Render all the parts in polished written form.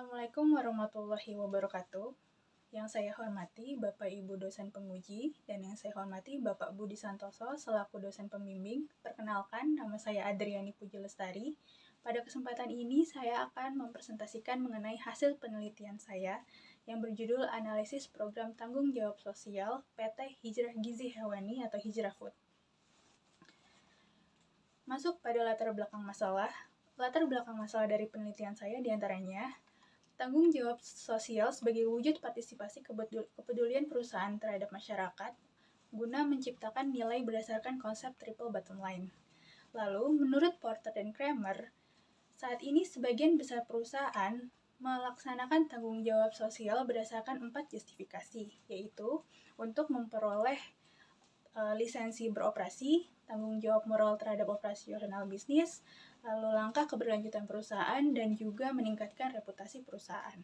Assalamualaikum warahmatullahi wabarakatuh. Yang saya hormati Bapak Ibu dosen penguji dan yang saya hormati Bapak Budi Santoso selaku dosen pembimbing. Perkenalkan, nama saya Adriani Puji Lestari. Pada kesempatan ini saya akan mempresentasikan mengenai hasil penelitian saya yang berjudul Analisis Program Tanggung Jawab Sosial PT Hijrah Gizi Hewani atau Hijrah Food. Masuk pada latar belakang masalah. Latar belakang masalah dari penelitian saya diantaranya tanggung jawab sosial sebagai wujud partisipasi kepedulian perusahaan terhadap masyarakat guna menciptakan nilai berdasarkan konsep triple bottom line. Lalu, menurut Porter dan Kramer, saat ini sebagian besar perusahaan melaksanakan tanggung jawab sosial berdasarkan 4 justifikasi, yaitu untuk memperoleh lisensi beroperasi, tanggung jawab moral terhadap operasional bisnis, lalu langkah keberlanjutan perusahaan, dan juga meningkatkan reputasi perusahaan.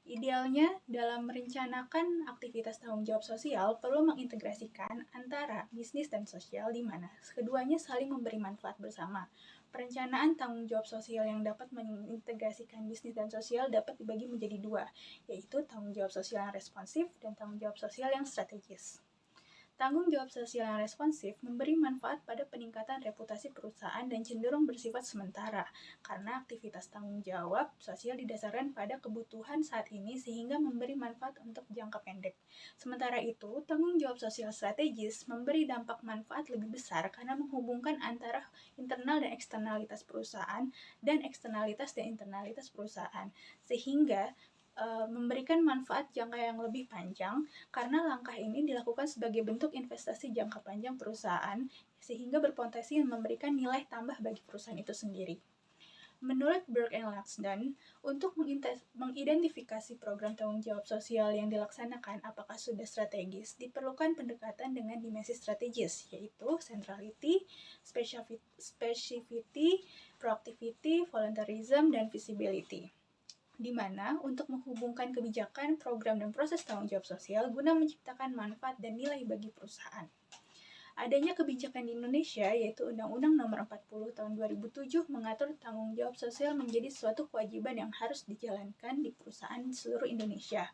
Idealnya, dalam merencanakan aktivitas tanggung jawab sosial, perlu mengintegrasikan antara bisnis dan sosial di mana keduanya saling memberi manfaat bersama. Perencanaan tanggung jawab sosial yang dapat mengintegrasikan bisnis dan sosial dapat dibagi menjadi dua, yaitu tanggung jawab sosial yang responsif dan tanggung jawab sosial yang strategis. Tanggung jawab sosial yang responsif memberi manfaat pada peningkatan reputasi perusahaan dan cenderung bersifat sementara, karena aktivitas tanggung jawab sosial didasarkan pada kebutuhan saat ini sehingga memberi manfaat untuk jangka pendek. Sementara itu, tanggung jawab sosial strategis memberi dampak manfaat lebih besar karena menghubungkan antara internal dan eksternalitas perusahaan dan eksternalitas dan internalitas perusahaan, sehingga memberikan manfaat jangka yang lebih panjang karena langkah ini dilakukan sebagai bentuk investasi jangka panjang perusahaan sehingga berpotensi memberikan nilai tambah bagi perusahaan itu sendiri. Menurut Burke and Langston, untuk mengidentifikasi program tanggung jawab sosial yang dilaksanakan apakah sudah strategis, diperlukan pendekatan dengan dimensi strategis, yaitu centrality, specificity, proactivity, voluntarism, dan visibility. Di mana untuk menghubungkan kebijakan, program, dan proses tanggung jawab sosial guna menciptakan manfaat dan nilai bagi perusahaan. Adanya kebijakan di Indonesia, yaitu Undang-Undang Nomor 40 Tahun 2007 mengatur tanggung jawab sosial menjadi suatu kewajiban yang harus dijalankan di perusahaan di seluruh Indonesia.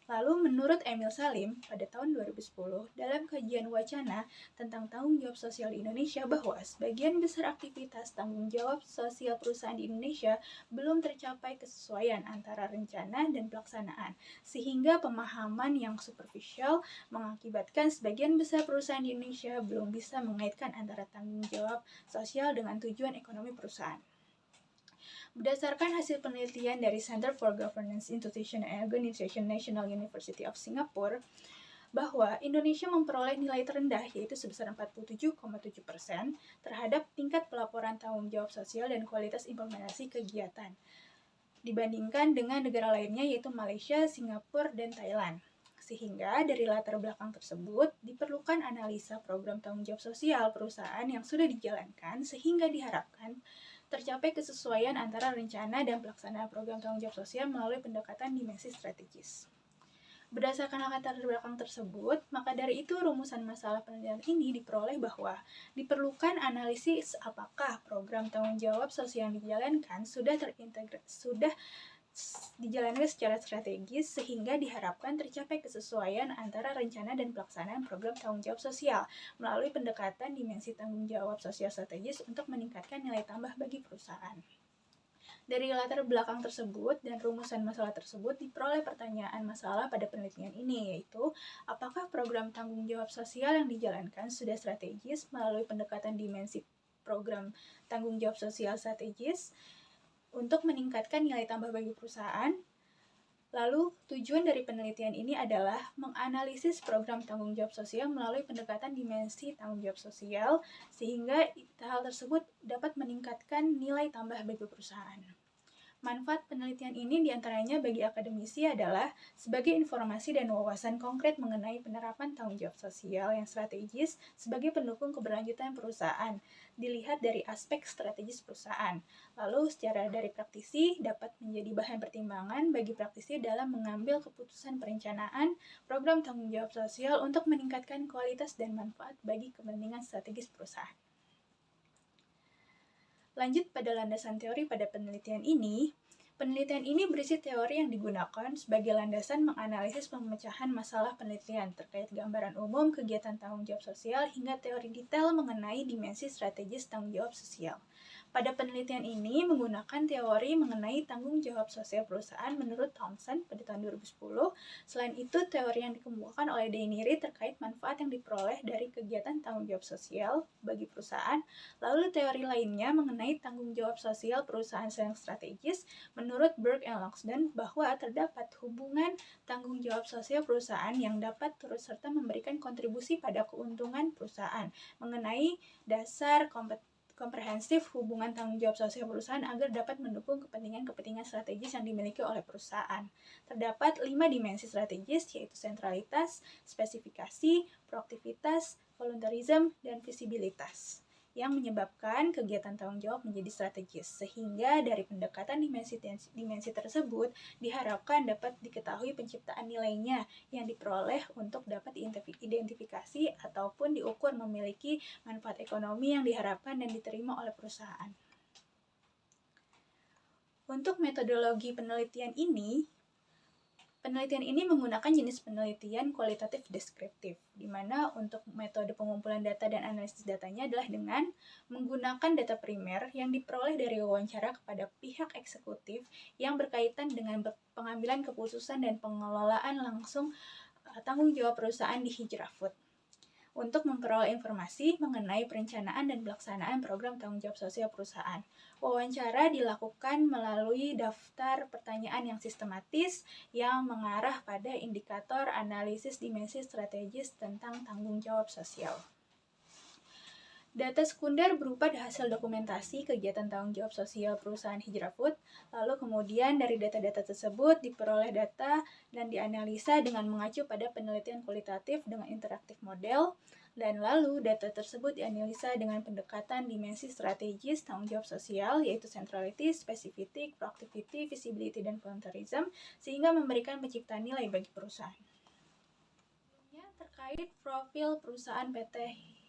Lalu menurut Emil Salim pada tahun 2010 dalam kajian wacana tentang tanggung jawab sosial di Indonesia bahwa sebagian besar aktivitas tanggung jawab sosial perusahaan di Indonesia belum tercapai kesesuaian antara rencana dan pelaksanaan, sehingga pemahaman yang superficial mengakibatkan sebagian besar perusahaan di Indonesia belum bisa mengaitkan antara tanggung jawab sosial dengan tujuan ekonomi perusahaan. Berdasarkan hasil penelitian dari Center for Governance Institution and Organization National University of Singapore, bahwa Indonesia memperoleh nilai terendah yaitu sebesar 47,7% terhadap tingkat pelaporan tanggung jawab sosial dan kualitas implementasi kegiatan dibandingkan dengan negara lainnya yaitu Malaysia, Singapura, dan Thailand. Sehingga dari latar belakang tersebut diperlukan analisa program tanggung jawab sosial perusahaan yang sudah dijalankan sehingga diharapkan tercapai kesesuaian antara rencana dan pelaksanaan program tanggung jawab sosial melalui pendekatan dimensi strategis. Berdasarkan latar belakang tersebut, maka dari itu rumusan masalah penelitian ini diperoleh bahwa diperlukan analisis apakah program tanggung jawab sosial yang dijalankan sudah dijalankan secara strategis sehingga diharapkan tercapai kesesuaian antara rencana dan pelaksanaan program tanggung jawab sosial melalui pendekatan dimensi tanggung jawab sosial strategis untuk meningkatkan nilai tambah bagi perusahaan. Dari latar belakang tersebut dan rumusan masalah tersebut diperoleh pertanyaan masalah pada penelitian ini, yaitu apakah program tanggung jawab sosial yang dijalankan sudah strategis melalui pendekatan dimensi program tanggung jawab sosial strategis untuk meningkatkan nilai tambah bagi perusahaan. Lalu, tujuan dari penelitian ini adalah menganalisis program tanggung jawab sosial melalui pendekatan dimensi tanggung jawab sosial, sehingga hal tersebut dapat meningkatkan nilai tambah bagi perusahaan. Manfaat penelitian ini diantaranya bagi akademisi adalah sebagai informasi dan wawasan konkret mengenai penerapan tanggung jawab sosial yang strategis sebagai pendukung keberlanjutan perusahaan, dilihat dari aspek strategis perusahaan. Lalu secara dari praktisi dapat menjadi bahan pertimbangan bagi praktisi dalam mengambil keputusan perencanaan program tanggung jawab sosial untuk meningkatkan kualitas dan manfaat bagi kepentingan strategis perusahaan. Lanjut pada landasan teori pada penelitian ini, Penelitian ini berisi teori yang digunakan sebagai landasan menganalisis pemecahan masalah penelitian terkait gambaran umum kegiatan tanggung jawab sosial hingga teori detail mengenai dimensi strategis tanggung jawab sosial. Pada penelitian ini menggunakan teori mengenai tanggung jawab sosial perusahaan menurut Townsend pada tahun 2010. Selain itu, teori yang dikemukakan oleh Deiniri terkait manfaat yang diperoleh dari kegiatan tanggung jawab sosial bagi perusahaan. Lalu teori lainnya mengenai tanggung jawab sosial perusahaan yang strategis menurut Burke and Loxton bahwa terdapat hubungan tanggung jawab sosial perusahaan yang dapat turut serta memberikan kontribusi pada keuntungan perusahaan mengenai dasar komprehensif hubungan tanggung jawab sosial perusahaan agar dapat mendukung kepentingan-kepentingan strategis yang dimiliki oleh perusahaan. Terdapat 5 dimensi strategis, yaitu sentralitas, spesifikasi, proaktivitas, voluntarism, dan visibilitas, yang menyebabkan kegiatan tanggung jawab menjadi strategis, sehingga dari pendekatan dimensi tersebut diharapkan dapat diketahui penciptaan nilainya yang diperoleh untuk dapat diidentifikasi ataupun diukur memiliki manfaat ekonomi yang diharapkan dan diterima oleh perusahaan. Untuk metodologi penelitian ini menggunakan jenis penelitian kualitatif deskriptif, di mana untuk metode pengumpulan data dan analisis datanya adalah dengan menggunakan data primer yang diperoleh dari wawancara kepada pihak eksekutif yang berkaitan dengan pengambilan keputusan dan pengelolaan langsung tanggung jawab perusahaan di Hijrah Food. Untuk memperoleh informasi mengenai perencanaan dan pelaksanaan program tanggung jawab sosial perusahaan. Wawancara dilakukan melalui daftar pertanyaan yang sistematis yang mengarah pada indikator analisis dimensi strategis tentang tanggung jawab sosial. Data sekunder berupa hasil dokumentasi kegiatan tanggung jawab sosial perusahaan Hijrah Food, lalu kemudian dari data-data tersebut diperoleh data dan dianalisa dengan mengacu pada penelitian kualitatif dengan interaktif model, dan lalu data tersebut dianalisa dengan pendekatan dimensi strategis tanggung jawab sosial, yaitu centrality, specificity, proactivity, visibility, dan voluntarism, sehingga memberikan penciptaan nilai bagi perusahaan. Terkait profil perusahaan PT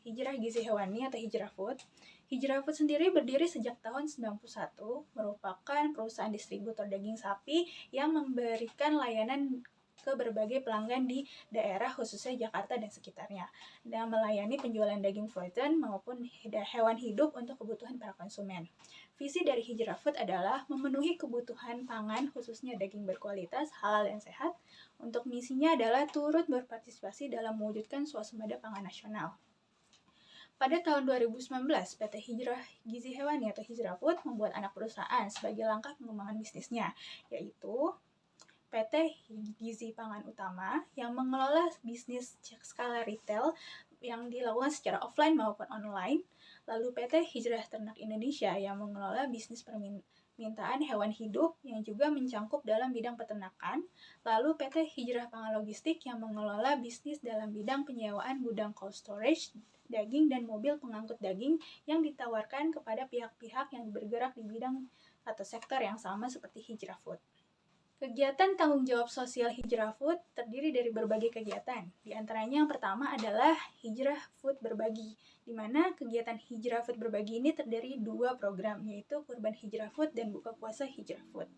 Hijrah Gizi Hewani atau Hijrah Food. Hijrah Food sendiri berdiri sejak tahun 1991, merupakan perusahaan distributor daging sapi yang memberikan layanan ke berbagai pelanggan di daerah khususnya Jakarta dan sekitarnya, dan melayani penjualan daging frozen maupun hewan hidup untuk kebutuhan para konsumen. Visi dari Hijrah Food adalah memenuhi kebutuhan pangan khususnya daging berkualitas, halal dan sehat. Untuk misinya adalah turut berpartisipasi dalam mewujudkan swasembada pangan nasional. Pada tahun 2019, PT Hijrah Gizi Hewani atau Hijrah Food membuat anak perusahaan sebagai langkah pengembangan bisnisnya, yaitu PT Gizi Pangan Utama yang mengelola bisnis skala retail yang dilakukan secara offline maupun online, lalu PT Hijrah Ternak Indonesia yang mengelola bisnis permintaan hewan hidup yang juga mencangkup dalam bidang peternakan, lalu PT Hijrah Pangan Logistik yang mengelola bisnis dalam bidang penyewaan gudang cold storage, daging, dan mobil pengangkut daging yang ditawarkan kepada pihak-pihak yang bergerak di bidang atau sektor yang sama seperti Hijrah Food. Kegiatan tanggung jawab sosial Hijrah Food terdiri dari berbagai kegiatan. Di antaranya yang pertama adalah Hijrah Food Berbagi, di mana kegiatan Hijrah Food Berbagi ini terdiri 2 program, yaitu Kurban Hijrah Food dan Buka Puasa Hijrah Food.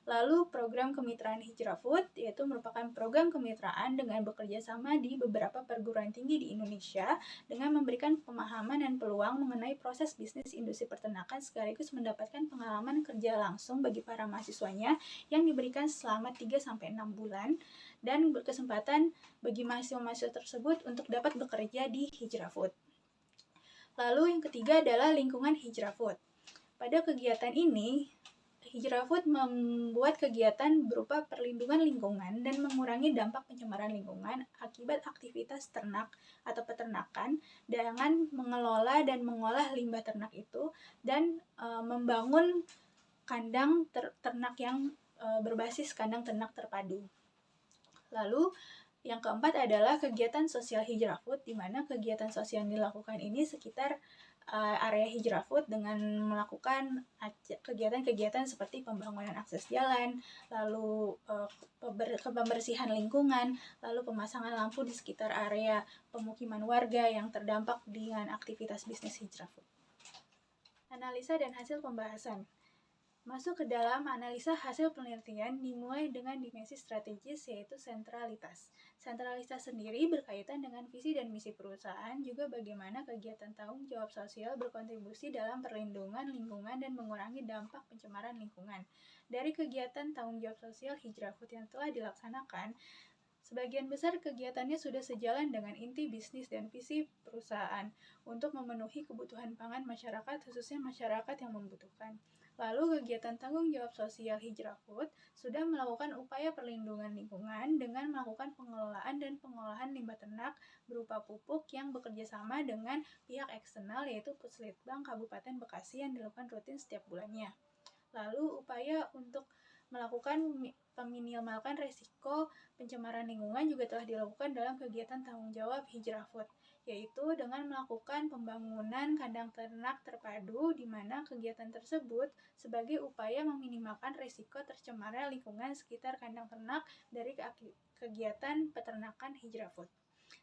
Lalu program kemitraan Hijrah Food, yaitu merupakan program kemitraan dengan bekerja sama di beberapa perguruan tinggi di Indonesia dengan memberikan pemahaman dan peluang mengenai proses bisnis industri peternakan sekaligus mendapatkan pengalaman kerja langsung bagi para mahasiswanya yang diberikan selama 3-6 bulan dan berkesempatan bagi mahasiswa-mahasiswa tersebut untuk dapat bekerja di Hijrah Food. Lalu yang ketiga adalah lingkungan Hijrah Food. Pada kegiatan ini, Hijrah Food membuat kegiatan berupa perlindungan lingkungan dan mengurangi dampak pencemaran lingkungan akibat aktivitas ternak atau peternakan dengan mengelola dan mengolah limbah ternak itu dan membangun kandang ternak yang berbasis kandang ternak terpadu. Lalu yang keempat adalah kegiatan sosial Hijrah Food, di mana kegiatan sosial yang dilakukan ini sekitar area Hijrah Food dengan melakukan kegiatan-kegiatan seperti pembangunan akses jalan, lalu pembersihan lingkungan, lalu pemasangan lampu di sekitar area pemukiman warga yang terdampak dengan aktivitas bisnis Hijrah Food. Analisa dan hasil pembahasan. Masuk ke dalam analisa hasil penelitian dimulai dengan dimensi strategis yaitu sentralitas. Sentralitas sendiri berkaitan dengan visi dan misi perusahaan, juga bagaimana kegiatan tanggung jawab sosial berkontribusi dalam perlindungan lingkungan dan mengurangi dampak pencemaran lingkungan. Dari kegiatan tanggung jawab sosial Hijrah Food yang telah dilaksanakan, sebagian besar kegiatannya sudah sejalan dengan inti bisnis dan visi perusahaan untuk memenuhi kebutuhan pangan masyarakat, khususnya masyarakat yang membutuhkan. Lalu kegiatan tanggung jawab sosial Hijrah Food sudah melakukan upaya perlindungan lingkungan dengan melakukan pengelolaan dan pengolahan limbah ternak berupa pupuk yang bekerja sama dengan pihak eksternal yaitu Puslitbang Kabupaten Bekasi yang dilakukan rutin setiap bulannya. Lalu upaya untuk melakukan meminimalkan resiko pencemaran lingkungan juga telah dilakukan dalam kegiatan tanggung jawab Hijrah Food, yaitu dengan melakukan pembangunan kandang ternak terpadu di mana kegiatan tersebut sebagai upaya meminimalkan resiko tercemarnya lingkungan sekitar kandang ternak dari kegiatan peternakan Hijrah Food.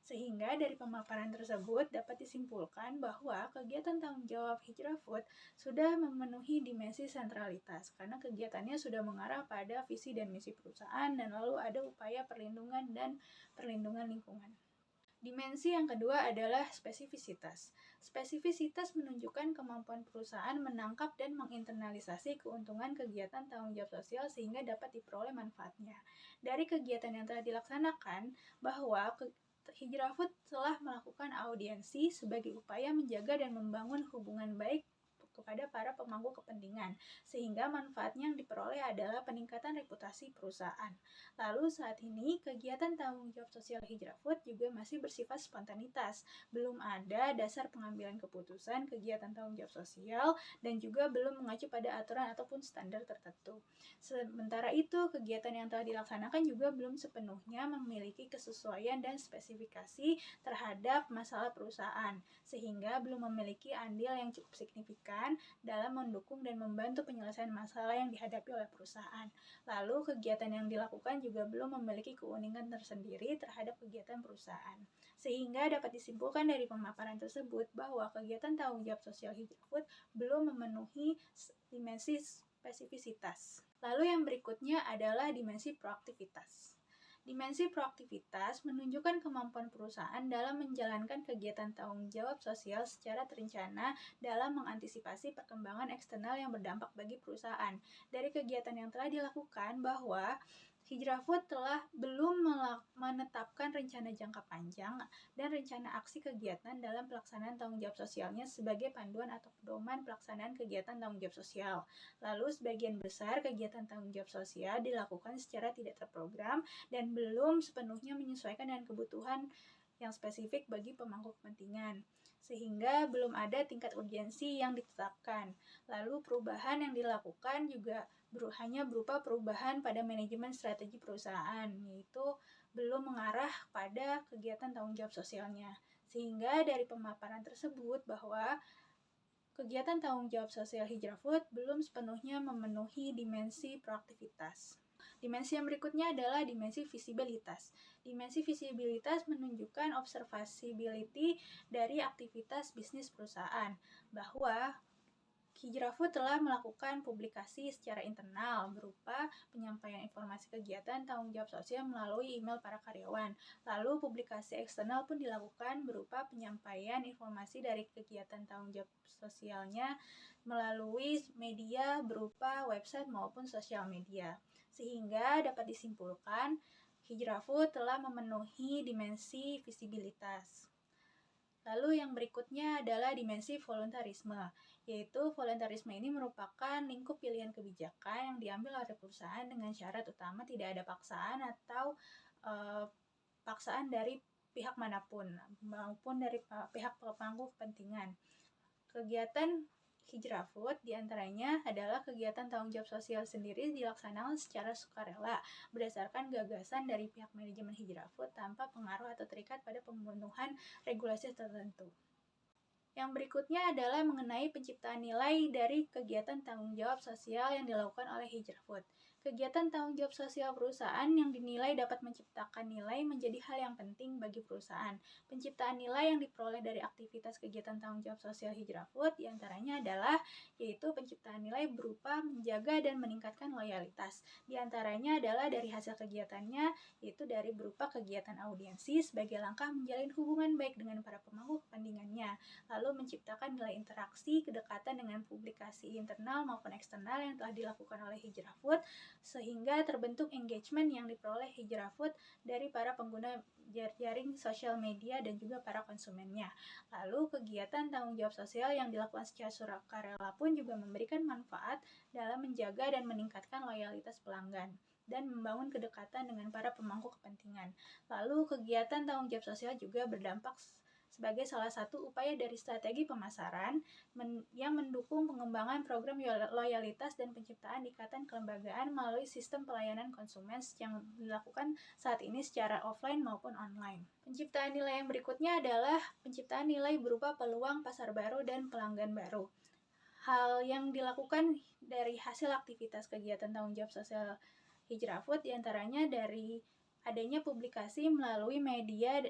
Sehingga dari pemaparan tersebut dapat disimpulkan bahwa kegiatan tanggung jawab Hijrah Food sudah memenuhi dimensi sentralitas karena kegiatannya sudah mengarah pada visi dan misi perusahaan dan lalu ada upaya perlindungan dan perlindungan lingkungan. Dimensi yang kedua adalah spesifisitas. Spesifisitas menunjukkan kemampuan perusahaan menangkap dan menginternalisasi keuntungan kegiatan tanggung jawab sosial sehingga dapat diperoleh manfaatnya. Dari kegiatan yang telah dilaksanakan, bahwa Hijrah Food telah melakukan audiensi sebagai upaya menjaga dan membangun hubungan baik kepada para pemangku kepentingan, sehingga manfaatnya yang diperoleh adalah peningkatan reputasi perusahaan. Lalu saat ini, kegiatan tanggung jawab sosial Hijrah Food juga masih bersifat spontanitas. Belum ada dasar pengambilan keputusan kegiatan tanggung jawab sosial dan juga belum mengacu pada aturan ataupun standar tertentu. Sementara itu, kegiatan yang telah dilaksanakan juga belum sepenuhnya memiliki kesesuaian dan spesifikasi terhadap masalah perusahaan, sehingga belum memiliki andil yang cukup signifikan dalam mendukung dan membantu penyelesaian masalah yang dihadapi oleh perusahaan. Lalu kegiatan yang dilakukan juga belum memiliki keunikan tersendiri terhadap kegiatan perusahaan. Sehingga dapat disimpulkan dari pemaparan tersebut bahwa kegiatan tanggung jawab sosial Hijrah Food belum memenuhi dimensi spesifisitas. Lalu yang berikutnya adalah dimensi proaktivitas. Dimensi proaktivitas menunjukkan kemampuan perusahaan dalam menjalankan kegiatan tanggung jawab sosial secara terencana dalam mengantisipasi perkembangan eksternal yang berdampak bagi perusahaan. Dari kegiatan yang telah dilakukan bahwa Hijrah Food telah belum menetapkan rencana jangka panjang dan rencana aksi kegiatan dalam pelaksanaan tanggung jawab sosialnya sebagai panduan atau pedoman pelaksanaan kegiatan tanggung jawab sosial. Lalu sebagian besar kegiatan tanggung jawab sosial dilakukan secara tidak terprogram dan belum sepenuhnya menyesuaikan dengan kebutuhan yang spesifik bagi pemangku kepentingan, sehingga belum ada tingkat urgensi yang ditetapkan. Lalu perubahan yang dilakukan juga hanya berupa perubahan pada manajemen strategi perusahaan, yaitu belum mengarah pada kegiatan tanggung jawab sosialnya. Sehingga dari pemaparan tersebut bahwa kegiatan tanggung jawab sosial Hijrah Food belum sepenuhnya memenuhi dimensi proaktivitas. Dimensi yang berikutnya adalah dimensi visibilitas. Dimensi visibilitas menunjukkan observability dari aktivitas bisnis perusahaan, bahwa Hijrah Food telah melakukan publikasi secara internal berupa penyampaian informasi kegiatan tanggung jawab sosial melalui email para karyawan. Lalu publikasi eksternal pun dilakukan berupa penyampaian informasi dari kegiatan tanggung jawab sosialnya melalui media berupa website maupun sosial media. Sehingga dapat disimpulkan Hijrah Food telah memenuhi dimensi visibilitas. Lalu yang berikutnya adalah dimensi voluntarisme, yaitu voluntarisme ini merupakan lingkup pilihan kebijakan yang diambil oleh perusahaan dengan syarat utama tidak ada paksaan atau paksaan dari pihak manapun maupun dari pihak pemangku kepentingan. Kegiatan Hijrah Food diantaranya adalah kegiatan tanggung jawab sosial sendiri dilaksanakan secara sukarela berdasarkan gagasan dari pihak manajemen Hijrah Food tanpa pengaruh atau terikat pada pemenuhan regulasi tertentu. Yang berikutnya adalah mengenai penciptaan nilai dari kegiatan tanggung jawab sosial yang dilakukan oleh Hijrah Food. Kegiatan tanggung jawab sosial perusahaan yang dinilai dapat menciptakan nilai menjadi hal yang penting bagi perusahaan. Penciptaan nilai yang diperoleh dari aktivitas kegiatan tanggung jawab sosial Hijrah Food diantaranya adalah yaitu penciptaan nilai berupa menjaga dan meningkatkan loyalitas. Di antaranya adalah dari hasil kegiatannya, yaitu dari berupa kegiatan audiensi sebagai langkah menjalin hubungan baik dengan para pemangku kepentingannya, lalu menciptakan nilai interaksi, kedekatan dengan publikasi internal maupun eksternal yang telah dilakukan oleh Hijrah Food, sehingga terbentuk engagement yang diperoleh Hijrah Food dari para pengguna jaring sosial media dan juga para konsumennya. Lalu kegiatan tanggung jawab sosial yang dilakukan secara sukarela pun juga memberikan manfaat dalam menjaga dan meningkatkan loyalitas pelanggan dan membangun kedekatan dengan para pemangku kepentingan. Lalu kegiatan tanggung jawab sosial juga berdampak sebagai salah satu upaya dari strategi pemasaran yang mendukung pengembangan program loyalitas dan penciptaan ikatan kelembagaan melalui sistem pelayanan konsumen yang dilakukan saat ini secara offline maupun online. Penciptaan nilai yang berikutnya adalah penciptaan nilai berupa peluang pasar baru dan pelanggan baru. Hal yang dilakukan dari hasil aktivitas kegiatan tanggung jawab sosial Hijrah Food diantaranya dari adanya publikasi melalui media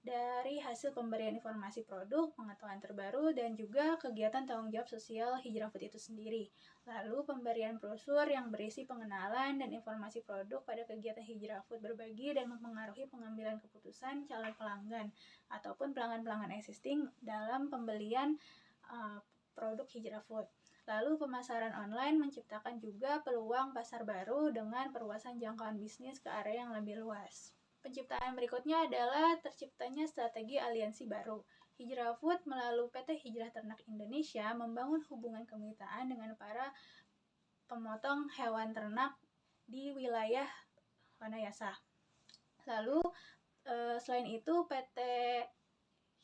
dari hasil pemberian informasi produk, pengetahuan terbaru, dan juga kegiatan tanggung jawab sosial Hijrah Food itu sendiri. Lalu pemberian brosur yang berisi pengenalan dan informasi produk pada kegiatan Hijrah Food berbagi dan mempengaruhi pengambilan keputusan calon pelanggan ataupun pelanggan-pelanggan existing dalam pembelian produk Hijrah Food. Lalu pemasaran online menciptakan juga peluang pasar baru dengan perluasan jangkauan bisnis ke area yang lebih luas. Penciptaan berikutnya adalah terciptanya strategi aliansi baru. Hijrah Food melalui PT Hijrah Ternak Indonesia membangun hubungan kemitraan dengan para pemotong hewan ternak di wilayah Wanayasa. Lalu selain itu PT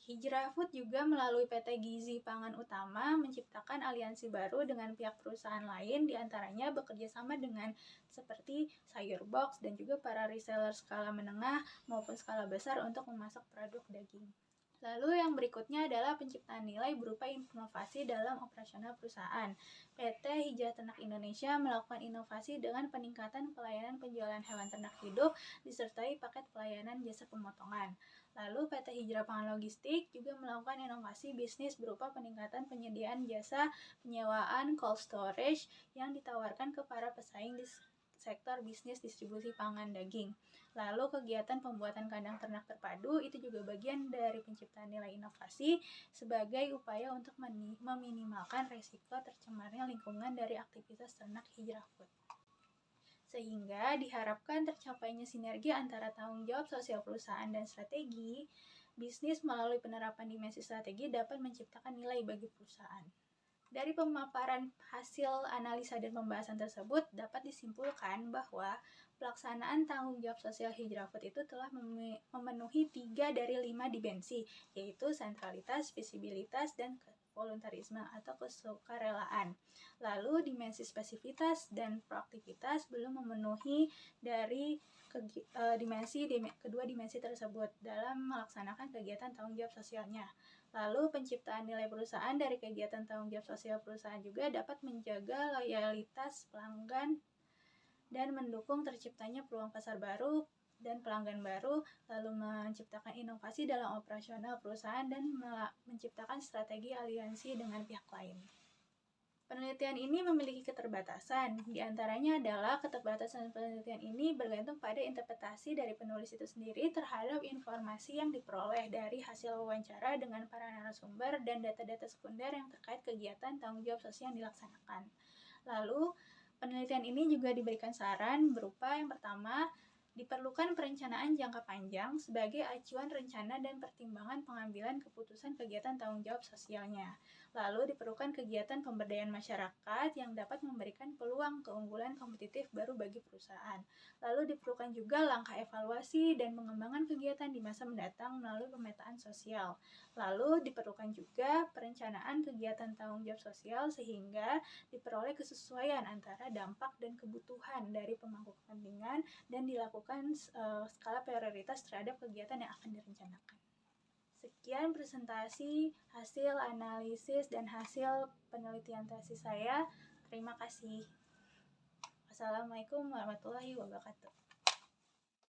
Hijrah Food juga melalui PT Gizi Pangan Utama menciptakan aliansi baru dengan pihak perusahaan lain, diantaranya bekerja sama dengan seperti Sayur Box dan juga para reseller skala menengah maupun skala besar untuk memasak produk daging. Lalu yang berikutnya adalah penciptaan nilai berupa inovasi dalam operasional perusahaan. PT Hijrah Ternak Indonesia melakukan inovasi dengan peningkatan pelayanan penjualan hewan ternak hidup disertai paket pelayanan jasa pemotongan. Lalu PT Hijrah Pangan Logistik juga melakukan inovasi bisnis berupa peningkatan penyediaan jasa penyewaan cold storage yang ditawarkan ke para pesaing di sektor bisnis distribusi pangan daging. Lalu kegiatan pembuatan kandang ternak terpadu itu juga bagian dari penciptaan nilai inovasi sebagai upaya untuk meminimalkan resiko tercemarnya lingkungan dari aktivitas ternak Hijrah Food. Sehingga diharapkan tercapainya sinergi antara tanggung jawab sosial perusahaan dan strategi bisnis melalui penerapan dimensi strategi dapat menciptakan nilai bagi perusahaan. Dari pemaparan hasil analisa dan pembahasan tersebut dapat disimpulkan bahwa pelaksanaan tanggung jawab sosial Hijrah Food itu telah memenuhi 3 dari 5 dimensi, yaitu sentralitas, visibilitas, dan voluntarisme atau kesukarelaan. Lalu dimensi spesifitas dan proaktivitas belum memenuhi dari kedua dimensi tersebut dalam melaksanakan kegiatan tanggung jawab sosialnya. Lalu penciptaan nilai perusahaan dari kegiatan tanggung jawab sosial perusahaan juga dapat menjaga loyalitas pelanggan dan mendukung terciptanya peluang pasar baru dan pelanggan baru, lalu menciptakan inovasi dalam operasional perusahaan dan menciptakan strategi aliansi dengan pihak lain. Penelitian ini memiliki keterbatasan, di antaranya adalah keterbatasan penelitian ini bergantung pada interpretasi dari penulis itu sendiri terhadap informasi yang diperoleh dari hasil wawancara dengan para narasumber dan data-data sekunder yang terkait kegiatan tanggung jawab sosial yang dilaksanakan. Lalu, penelitian ini juga diberikan saran berupa yang pertama, diperlukan perencanaan jangka panjang sebagai acuan rencana dan pertimbangan pengambilan keputusan kegiatan tanggung jawab sosialnya. Lalu diperlukan kegiatan pemberdayaan masyarakat yang dapat memberikan peluang keunggulan kompetitif baru bagi perusahaan. Lalu diperlukan juga langkah evaluasi dan pengembangan kegiatan di masa mendatang melalui pemetaan sosial. Lalu diperlukan juga perencanaan kegiatan tanggung jawab sosial sehingga diperoleh kesesuaian antara dampak dan kebutuhan dari pemangku kepentingan dan dilakukan skala prioritas terhadap kegiatan yang akan direncanakan. Sekian presentasi hasil analisis dan hasil penelitian tesis saya. Terima kasih. Wassalamualaikum warahmatullahi wabarakatuh.